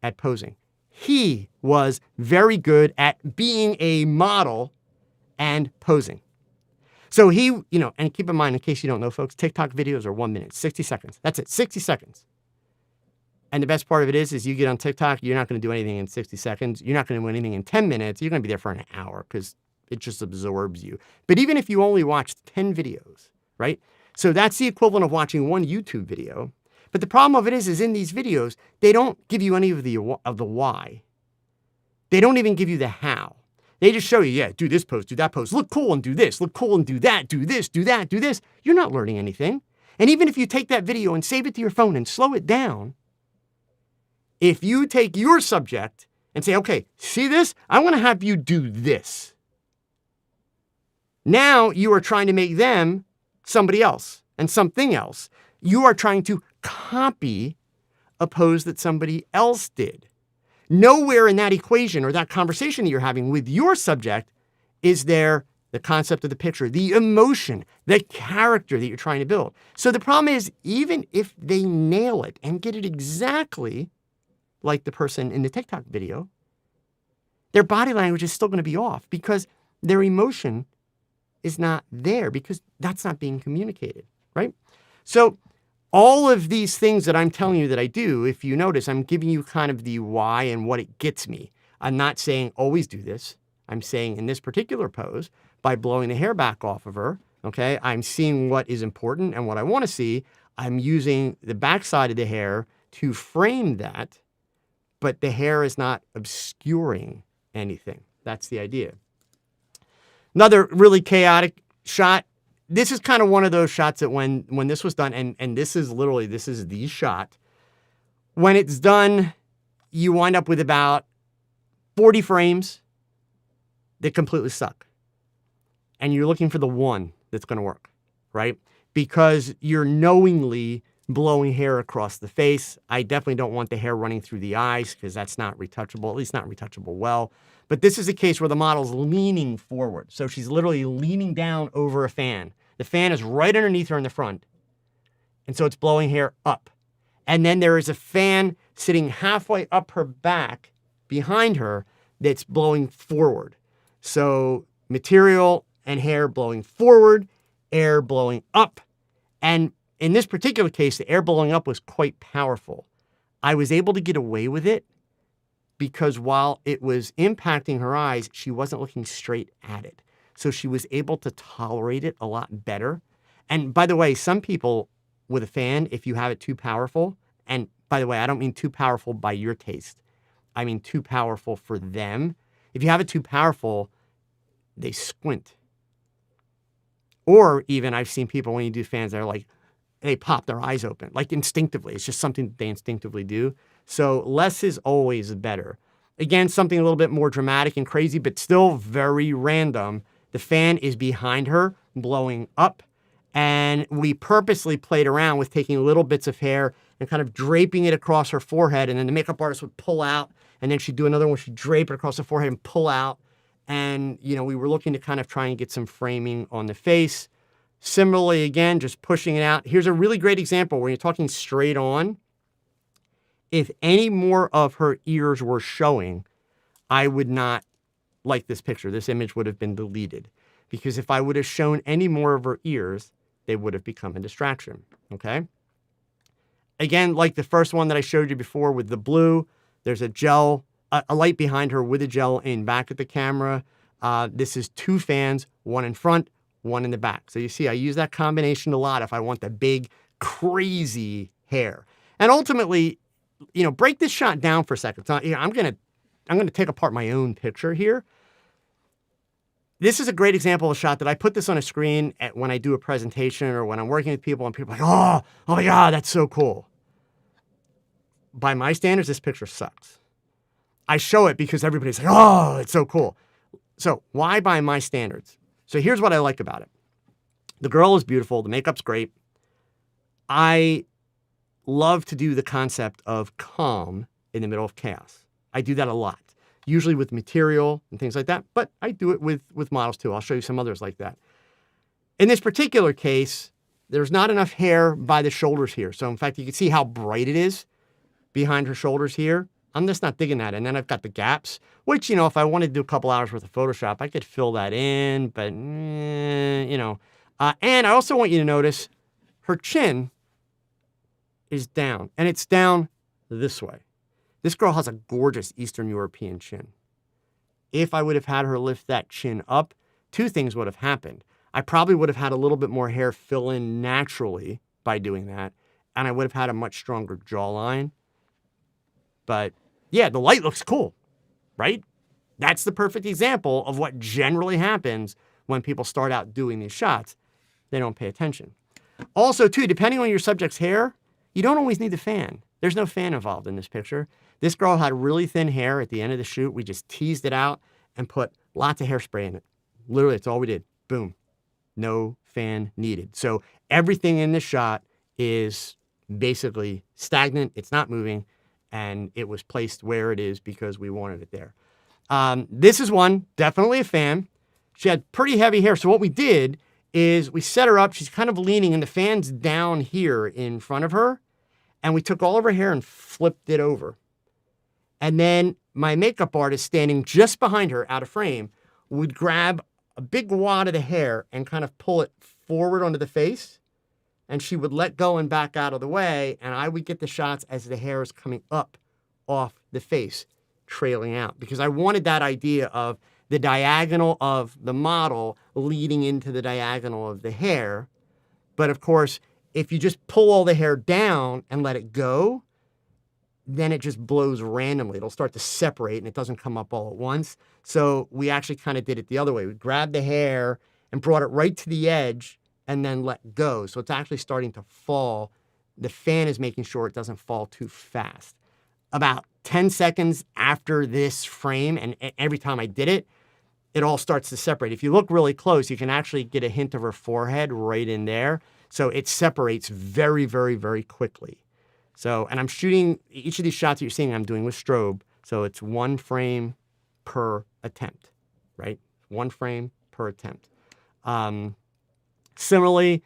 at posing. He was very good at being a model and posing. So he, you know, and keep in mind, in case you don't know, folks, TikTok videos are 1 minute, 60 seconds. That's it, 60 seconds. And the best part of it is you get on TikTok, you're not going to do anything in 60 seconds. You're not going to do anything in 10 minutes. You're going to be there for an hour because it just absorbs you. But even if you only watched 10 videos, right? So that's the equivalent of watching one YouTube video. But the problem of it is in these videos, they don't give you any of the why. They don't even give you the how. They just show you, yeah, do this pose, do that pose, look cool and do this, look cool and do that, do this, do that, do this. You're not learning anything. And even if you take that video and save it to your phone and slow it down, if you take your subject and say, okay, see this? I want to have you do this. Now you are trying to make them somebody else and something else. You are trying to copy a pose that somebody else did. Nowhere in that equation or that conversation that you're having with your subject is there the concept of the picture, the emotion, the character that you're trying to build. So the problem is, even if they nail it and get it exactly like the person in the TikTok video, their body language is still going to be off because their emotion is not there, because that's not being communicated, right? So all of these things that I'm telling you that I do, if you notice, I'm giving you kind of the why and what it gets me. I'm not saying always do this. I'm saying in this particular pose, by blowing the hair back off of her, okay, I'm seeing what is important and what I want to see. I'm using the backside of the hair to frame that, but the hair is not obscuring anything. That's the idea. Another really chaotic shot. This is kind of one of those shots that when this was done, and this is the shot. When it's done, you wind up with about 40 frames that completely suck. And you're looking for the one that's going to work, right? Because you're knowingly blowing hair across the face. I definitely don't want the hair running through the eyes because that's not retouchable, at least not retouchable well. But this is a case where the model's leaning forward. So she's literally leaning down over a fan. The fan is right underneath her in the front. And so it's blowing hair up. And then there is a fan sitting halfway up her back behind her that's blowing forward. So material and hair blowing forward, air blowing up. And in this particular case, the air blowing up was quite powerful. I was able to get away with it because while it was impacting her eyes, she wasn't looking straight at it. So she was able to tolerate it a lot better. And by the way, some people with a fan, if you have it too powerful, and by the way, I don't mean too powerful by your taste. I mean too powerful for them. If you have it too powerful, they squint. Or even I've seen people when you do fans, they're like, they pop their eyes open, like instinctively. It's just something that they instinctively do. So less is always better. Again, something a little bit more dramatic and crazy, but still very random. The fan is behind her, blowing up. And we purposely played around with taking little bits of hair and kind of draping it across her forehead. And then the makeup artist would pull out, and then she'd do another one. She'd drape it across the forehead and pull out. And, you know, we were looking to kind of try and get some framing on the face. Similarly, again, just pushing it out. Here's a really great example where you're talking straight on. If any more of her ears were showing, I would not like this picture. This image would have been deleted. Because if I would have shown any more of her ears, they would have become a distraction, okay? Again, like the first one that I showed you before with the blue, there's a gel, a light behind her with a gel in back at the camera. This is two fans, one in front, one in the back. So you see, I use that combination a lot if I want the big, crazy hair. And ultimately, you know, break this shot down for a second. So, you know, I'm gonna take apart my own picture here. This is a great example of a shot that I put this on a screen when I do a presentation or when I'm working with people and people are like, oh my God, that's so cool. By my standards, this picture sucks. I show it because everybody's like, oh, it's so cool. So why by my standards? So here's what I like about it. The girl is beautiful. The makeup's great. I love to do the concept of calm in the middle of chaos. I do that a lot. Usually with material and things like that, but I do it with models too. I'll show you some others like that. In this particular case, there's not enough hair by the shoulders here. So in fact, you can see how bright it is behind her shoulders here. I'm just not digging that. And then I've got the gaps, which, you know, if I wanted to do a couple hours worth of Photoshop, I could fill that in, but, you know. And I also want you to notice her chin is down, and it's down this way. This girl has a gorgeous Eastern European chin. If I would have had her lift that chin up, two things would have happened. I probably would have had a little bit more hair fill in naturally by doing that, and I would have had a much stronger jawline. But yeah, the light looks cool, right? That's the perfect example of what generally happens when people start out doing these shots. They don't pay attention. Also, too, depending on your subject's hair, you don't always need the fan. There's no fan involved in this picture. This girl had really thin hair at the end of the shoot. We just teased it out and put lots of hairspray in it. Literally, that's all we did. Boom. No fan needed. So everything in this shot is basically stagnant. It's not moving. And it was placed where it is because we wanted it there. This is one, definitely a fan. She had pretty heavy hair. So what we did is we set her up. She's kind of leaning and the fan's down here in front of her. And we took all of her hair and flipped it over. And then my makeup artist standing just behind her out of frame would grab a big wad of the hair and kind of pull it forward onto the face. And she would let go and back out of the way. And I would get the shots as the hair is coming up off the face, trailing out. Because I wanted that idea of the diagonal of the model leading into the diagonal of the hair. But of course, if you just pull all the hair down and let it go, then it just blows randomly. It'll start to separate and it doesn't come up all at once. So we actually kind of did it the other way. We grabbed the hair and brought it right to the edge and then let go. So it's actually starting to fall. The fan is making sure it doesn't fall too fast. About 10 seconds after this frame, and every time I did it, it all starts to separate. If you look really close, you can actually get a hint of her forehead right in there. So it separates very, very, very quickly. So, and I'm shooting each of these shots that you're seeing, I'm doing with strobe. So it's 1 frame per attempt, right? 1 frame per attempt. Similarly,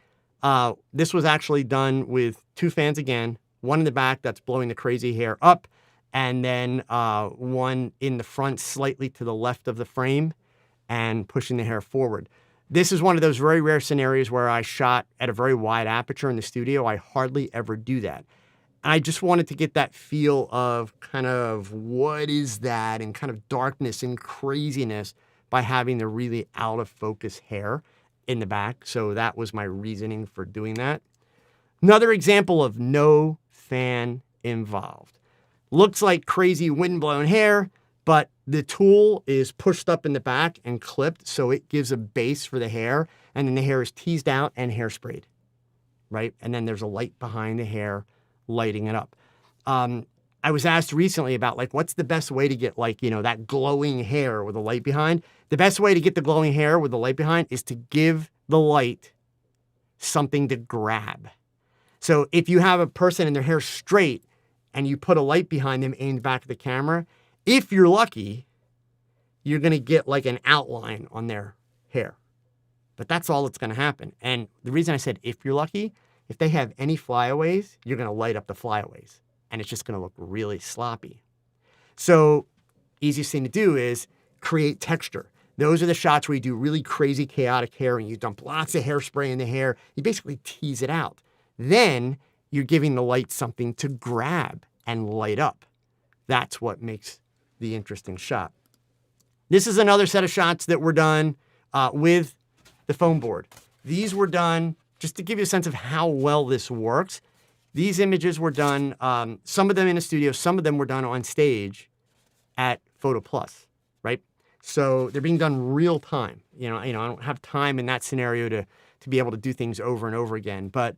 this was actually done with 2 fans again, one in the back that's blowing the crazy hair up, and then one in the front slightly to the left of the frame and pushing the hair forward. This is one of those very rare scenarios where I shot at a very wide aperture in the studio. I hardly ever do that. I just wanted to get that feel of kind of what is that and kind of darkness and craziness by having the really out of focus hair in the back. So that was my reasoning for doing that. Another example of no fan involved. Looks like crazy windblown hair, but the tool is pushed up in the back and clipped, so it gives a base for the hair, and then the hair is teased out and hairsprayed, right? And then there's a light behind the hair lighting it up. I was asked recently about, like, what's the best way to get, like, that glowing hair with a light behind? The best way to get the glowing hair with the light behind is to give the light something to grab. So if you have a person and their hair straight and you put a light behind them aimed back at the camera, if you're lucky, you're going to get like an outline on their hair. But that's all that's going to happen. And the reason I said if you're lucky, if they have any flyaways, you're going to light up the flyaways. And it's just going to look really sloppy. So easiest thing to do is create texture. Those are the shots where you do really crazy, chaotic hair and you dump lots of hairspray in the hair. You basically tease it out. Then you're giving the light something to grab and light up. That's what makes the interesting shot. This is another set of shots that were done with the foam board. These were done, just to give you a sense of how well this works, these images were done, some of them in a studio, some of them were done on stage at Photo Plus, right? So they're being done real time. I don't have time in that scenario to be able to do things over and over again. But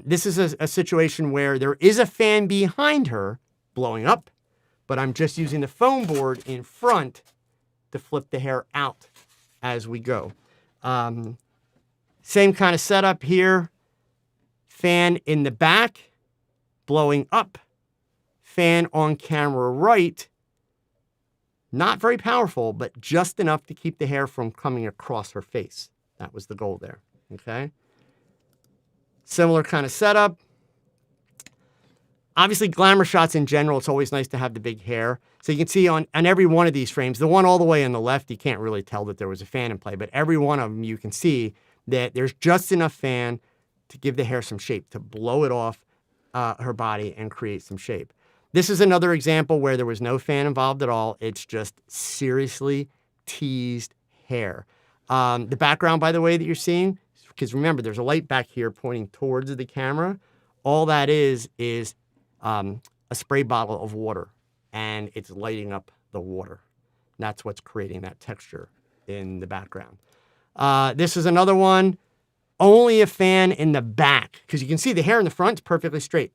this is a situation where there is a fan behind her blowing up, but I'm just using the foam board in front to flip the hair out as we go. Same kind of setup here. Fan in the back, blowing up. Fan on camera right. Not very powerful, but just enough to keep the hair from coming across her face. That was the goal there, okay? Similar kind of setup. Obviously, glamour shots in general, it's always nice to have the big hair. So you can see on every one of these frames, the one all the way on the left, you can't really tell that there was a fan in play, but every one of them, you can see that there's just enough fan to give the hair some shape, to blow it off her body and create some shape. This is another example where there was no fan involved at all. It's just seriously teased hair. The background, by the way, that you're seeing, because remember, there's a light back here pointing towards the camera. All that is a spray bottle of water, and it's lighting up the water. And that's what's creating that texture in the background. This is another one, only a fan in the back, because you can see the hair in the front is perfectly straight.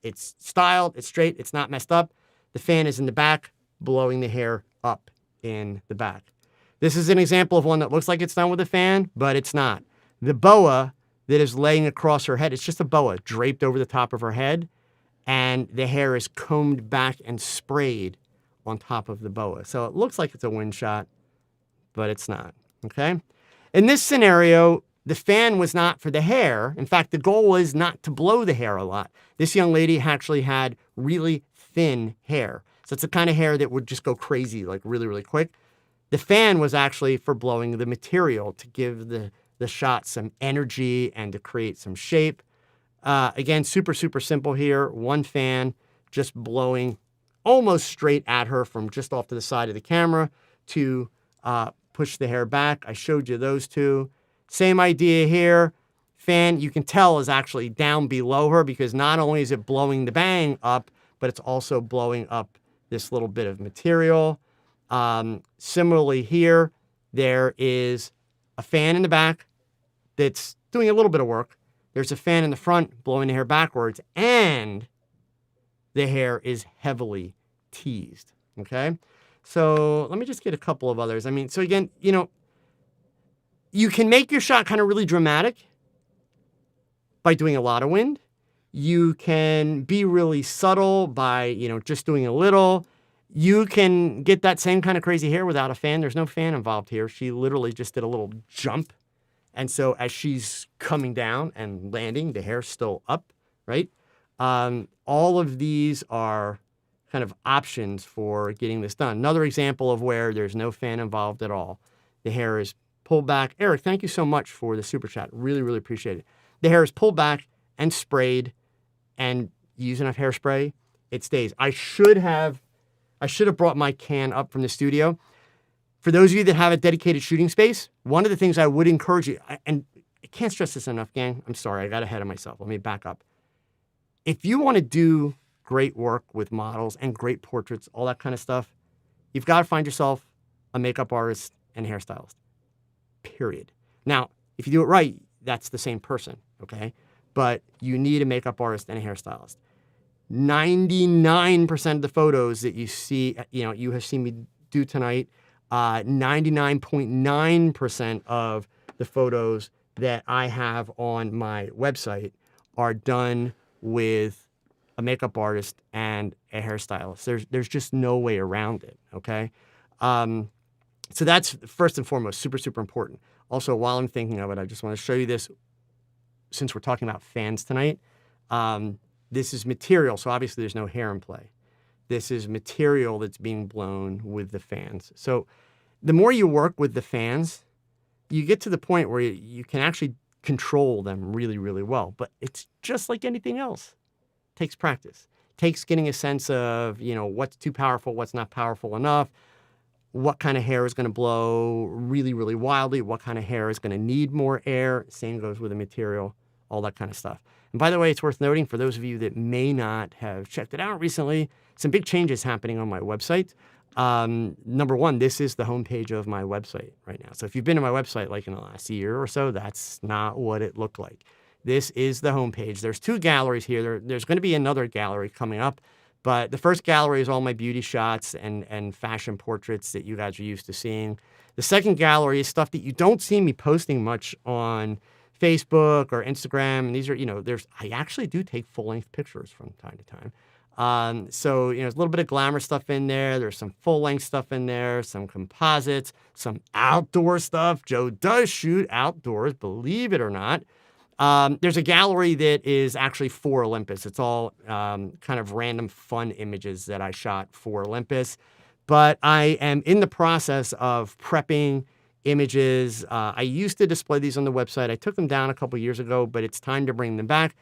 It's styled, it's straight, it's not messed up. The fan is in the back, blowing the hair up in the back. This is an example of one that looks like it's done with a fan, but it's not. The boa that is laying across her head, it's just a boa draped over the top of her head, and the hair is combed back and sprayed on top of the boa. So it looks like it's a wind shot, but it's not, okay? In this scenario, the fan was not for the hair. In fact, the goal was not to blow the hair a lot. This young lady actually had really thin hair. So it's the kind of hair that would just go crazy, like really, really quick. The fan was actually for blowing the material to give the shot some energy and to create some shape. Again, super, super simple here. One fan just blowing almost straight at her from just off to the side of the camera to push the hair back. I showed you those two. Same idea here. Fan, you can tell, is actually down below her because not only is it blowing the bang up, but it's also blowing up this little bit of material. Similarly here, there is a fan in the back that's doing a little bit of work. There's a fan in the front blowing the hair backwards, and the hair is heavily teased, okay? So let me just get a couple of others. I mean, so again, you can make your shot kind of really dramatic, by doing a lot of wind. You can be really subtle by, just doing a little. You can get that same kind of crazy hair without a fan. There's no fan involved here. She literally just did a little jump. And so as she's coming down and landing, the hair's still up, right? All of these are kind of options for getting this done. Another example of where there's no fan involved at all. The hair is pulled back. Eric, thank you so much for the super chat. Really, really appreciate it. The hair is pulled back and sprayed, and you use enough hairspray, it stays. I should have brought my can up from the studio. For those of you that have a dedicated shooting space, one of the things I would encourage you, and I can't stress this enough, gang. I'm sorry, I got ahead of myself. Let me back up. If you want to do great work with models and great portraits, all that kind of stuff, you've got to find yourself a makeup artist and hairstylist, period. Now, if you do it right, that's the same person, okay? But you need a makeup artist and a hairstylist. 99% of the photos that you see, you have seen me do tonight, 99.9% of the photos that I have on my website are done with a makeup artist and a hairstylist. There's just no way around it, okay? So that's first and foremost, super, super important. Also, while I'm thinking of it, I just want to show you this. Since we're talking about fans tonight, this is material, so obviously there's no hair in play. This is material that's being blown with the fans. So the more you work with the fans, you get to the point where you can actually control them really, really well. But it's just like anything else. It takes practice. It takes getting a sense of, what's too powerful, what's not powerful enough, what kind of hair is going to blow really, really wildly, what kind of hair is going to need more air. Same goes with the material, all that kind of stuff. And by the way, it's worth noting for those of you that may not have checked it out recently, some big changes happening on my website. Number one, this is the homepage of my website right now. So if you've been to my website like in the last year or so, that's not what it looked like. This is the homepage. There's two galleries here. There's going to be another gallery coming up. But the first gallery is all my beauty shots and fashion portraits that you guys are used to seeing. The second gallery is stuff that you don't see me posting much on Facebook or Instagram. And these are, I actually do take full-length pictures from time to time. So, there's a little bit of glamour stuff in there. There's some full-length stuff in there, some composites, some outdoor stuff. Joe does shoot outdoors, believe it or not. There's a gallery that is actually for Olympus. It's all kind of random fun images that I shot for Olympus. But I am in the process of prepping images. I used to display these on the website. I took them down a couple years ago, but it's time to bring them back.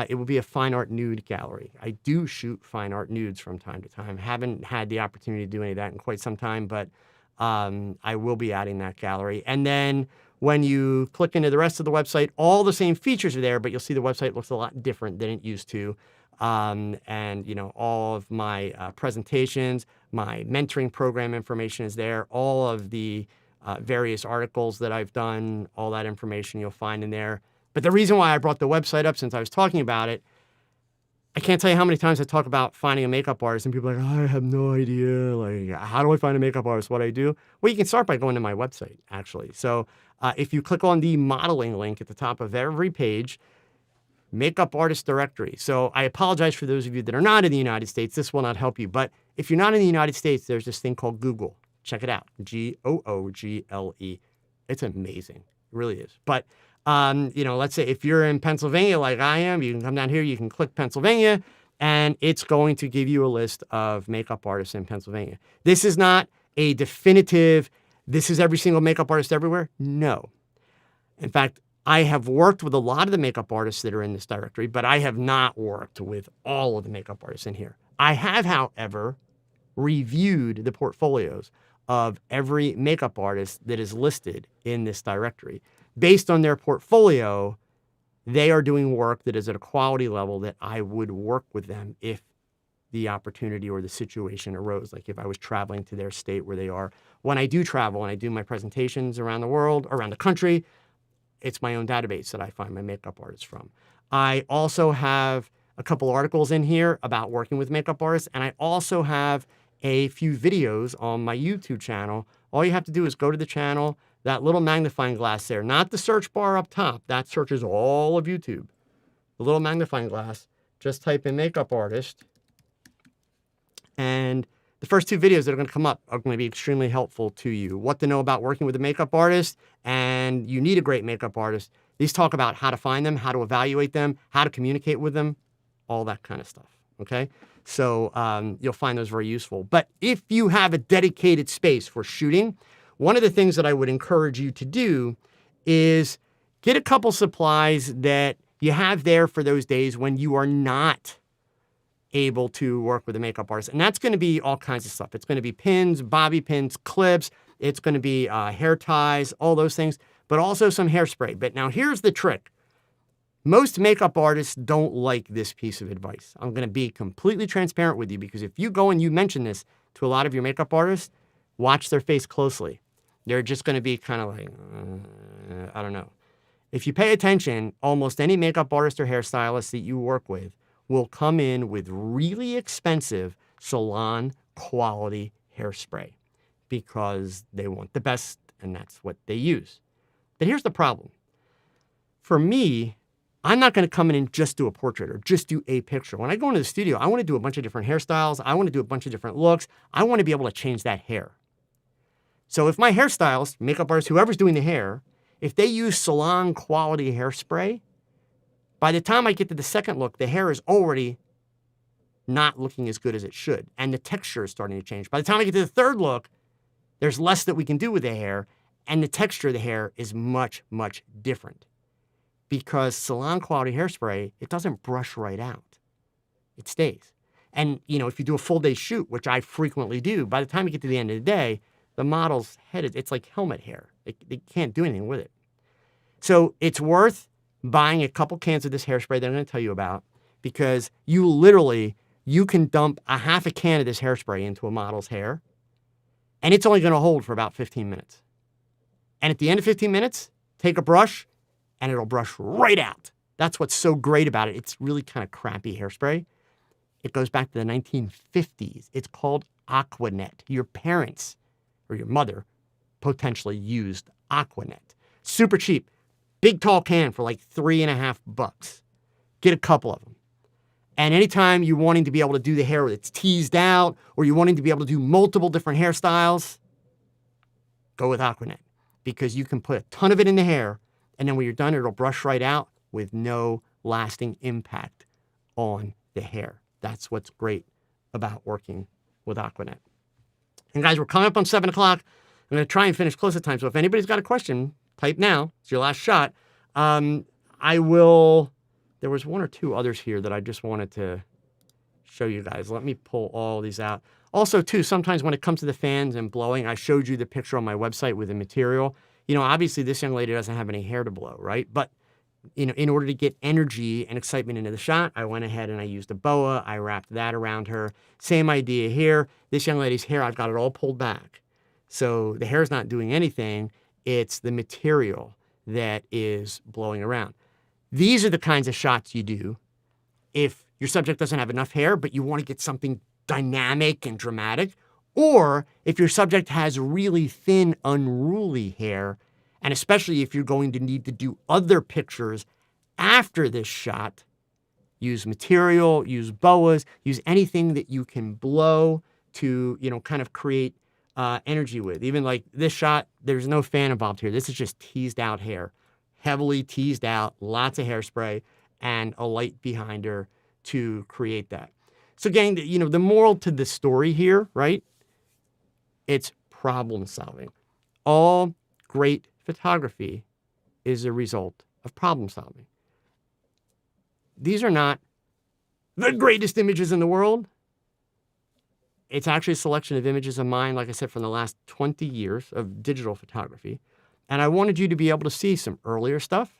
It will be a fine art nude gallery. I do shoot fine art nudes from time to time. Haven't had the opportunity to do any of that in quite some time, but I will be adding that gallery. And then when you click into the rest of the website, all the same features are there, but you'll see the website looks a lot different than it used to. And, all of my presentations, my mentoring program information is there. All of the various articles that I've done, all that information you'll find in there. But the reason why I brought the website up, since I was talking about it, I can't tell you how many times I talk about finding a makeup artist and people are like, I have no idea. Like, how do I find a makeup artist? What do I do? Well, you can start by going to my website, actually. So if you click on the modeling link at the top of every page, makeup artist directory. So I apologize for those of you that are not in the United States. This will not help you. But if you're not in the United States, there's this thing called Google. Check it out. Google. It's amazing. It really is. But let's say if you're in Pennsylvania like I am, you can come down here, you can click Pennsylvania, and it's going to give you a list of makeup artists in Pennsylvania. This is not a definitive, this is every single makeup artist everywhere. No. In fact, I have worked with a lot of the makeup artists that are in this directory, but I have not worked with all of the makeup artists in here. I have, however, reviewed the portfolios of every makeup artist that is listed in this directory. Based on their portfolio, they are doing work that is at a quality level that I would work with them if the opportunity or the situation arose. Like if I was traveling to their state where they are. When I do travel and I do my presentations around the world, around the country, it's my own database that I find my makeup artists from. I also have a couple articles in here about working with makeup artists, and I also have a few videos on my YouTube channel. All you have to do is go to the channel, that little magnifying glass there, not the search bar up top. That searches all of YouTube. a little magnifying glass, just type in makeup artist, and the first two videos that are going to come up are going to be extremely helpful to you. What to know about working with a makeup artist, and you need a great makeup artist. These talk about how to find them, how to evaluate them, how to communicate with them, all that kind of stuff, okay? So you'll find those very useful. But if you have a dedicated space for shooting, one of the things that I would encourage you to do is get a couple supplies that you have there for those days when you are not able to work with a makeup artist. And that's going to be all kinds of stuff. It's going to be pins, bobby pins, clips. It's going to be hair ties, all those things, but also some hairspray. But now here's the trick. Most makeup artists don't like this piece of advice. I'm going to be completely transparent with you, because if you go and you mention this to a lot of your makeup artists, watch their face closely. They're just going to be kind of like, I don't know. If you pay attention, almost any makeup artist or hairstylist that you work with will come in with really expensive salon quality hairspray because they want the best and that's what they use. But here's the problem. For me, I'm not going to come in and just do a portrait or just do a picture. When I go into the studio, I want to do a bunch of different hairstyles. I want to do a bunch of different looks. I want to be able to change that hair. So if my hairstylist, makeup artist, whoever's doing the hair, if they use salon quality hairspray, by the time I get to the second look, the hair is already not looking as good as it should. And the texture is starting to change. By the time I get to the third look, there's less that we can do with the hair. And the texture of the hair is much, much different. Because salon quality hairspray, it doesn't brush right out. It stays. And, you know, if you do a full day shoot, which I frequently do, by the time you get to the end of the day, the model's head, it's like helmet hair. They can't do anything with it. So it's worth buying a couple cans of this hairspray that I'm going to tell you about, because you can dump a half a can of this hairspray into a model's hair, and it's only going to hold for about 15 minutes. And at the end of 15 minutes, take a brush, and it'll brush right out. That's what's so great about it. It's really kind of crappy hairspray. It goes back to the 1950s. It's called Aquanet. Your parents or your mother potentially used Aquanet. Super cheap. Big tall can for like $3.50. Get a couple of them. And anytime you're wanting to be able to do the hair that's teased out, or you're wanting to be able to do multiple different hairstyles, go with Aquanet, because you can put a ton of it in the hair, and then when you're done, it'll brush right out with no lasting impact on the hair. That's what's great about working with Aquanet. And guys, we're coming up on 7 o'clock. I'm going to try and finish close at time. So if anybody's got a question, type now. It's your last shot. There was one or two others here that I just wanted to show you guys. Let me pull all these out. Also, too, sometimes when it comes to the fans and blowing, I showed you the picture on my website with the material. You know, obviously this young lady doesn't have any hair to blow, right? But, you know, in order to get energy and excitement into the shot, I went ahead and I used a boa. I wrapped that around her. Same idea here. This young lady's hair, I've got it all pulled back. So the hair's not doing anything. It's the material that is blowing around. These are the kinds of shots you do if your subject doesn't have enough hair, but you want to get something dynamic and dramatic, or if your subject has really thin, unruly hair, and especially if you're going to need to do other pictures after this shot, use material, use boas, use anything that you can blow to, you know, kind of create energy with. Even like this shot, there's no fan involved here. This is just teased out hair, heavily teased out, lots of hairspray, and a light behind her to create that. So again, you know, the moral to the story here, right? It's problem solving. All great photography is a result of problem solving. These are not the greatest images in the world. It's actually a selection of images of mine, like I said, from the last 20 years of digital photography. And I wanted you to be able to see some earlier stuff.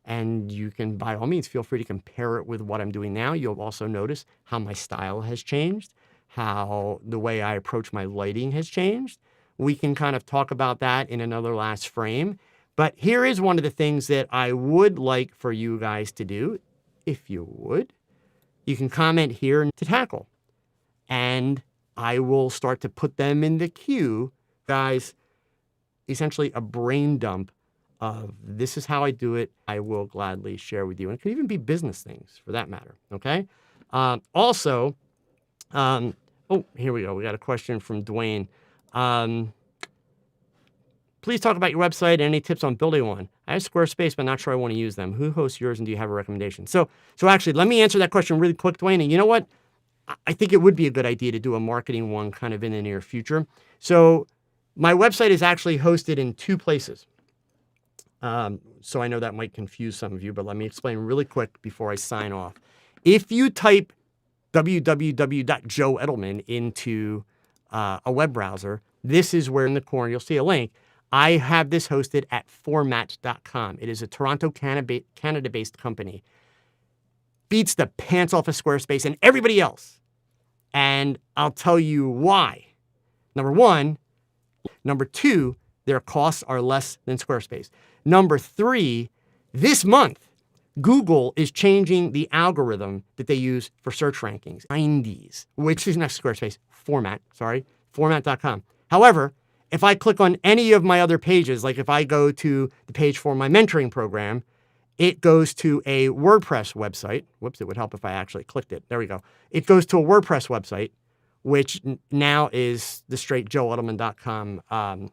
And you can, by all means, feel free to compare it with what I'm doing now. You'll also notice how my style has changed, how the way I approach my lighting has changed. We can kind of talk about that in another last frame. But here is one of the things that I would like for you guys to do, if you would. You can comment here to tackle. And I will start to put them in the queue. Guys, essentially a brain dump of this is how I do it, I will gladly share with you. And it can even be business things for that matter. Okay. Also, oh, here we go. We got a question from Dwayne. Please talk about your website and any tips on building one. I have Squarespace, but not sure I want to use them. Who hosts yours, and do you have a recommendation? So actually, let me answer that question really quick, Dwayne. And you know what? I think it would be a good idea to do a marketing one kind of in the near future. So my website is actually hosted in 2 places. So I know that might confuse some of you, but let me explain really quick before I sign off. If you type www.joeedelman into a web browser, this is where in the corner you'll see a link. I have this hosted at format.com. It is a Toronto, Canada-based company. Beats the pants off of Squarespace and everybody else. And I'll tell you why. Number 1. Number 2, their costs are less than Squarespace. Number 3, this month, Google is changing the algorithm that they use for search rankings. 90s, which is not Squarespace, format.com. However, if I click on any of my other pages, like if I go to the page for my mentoring program, it goes to a WordPress website. Whoops, it would help if I actually clicked it. There we go. It goes to a WordPress website, which now is the straight joeedelman.com URL.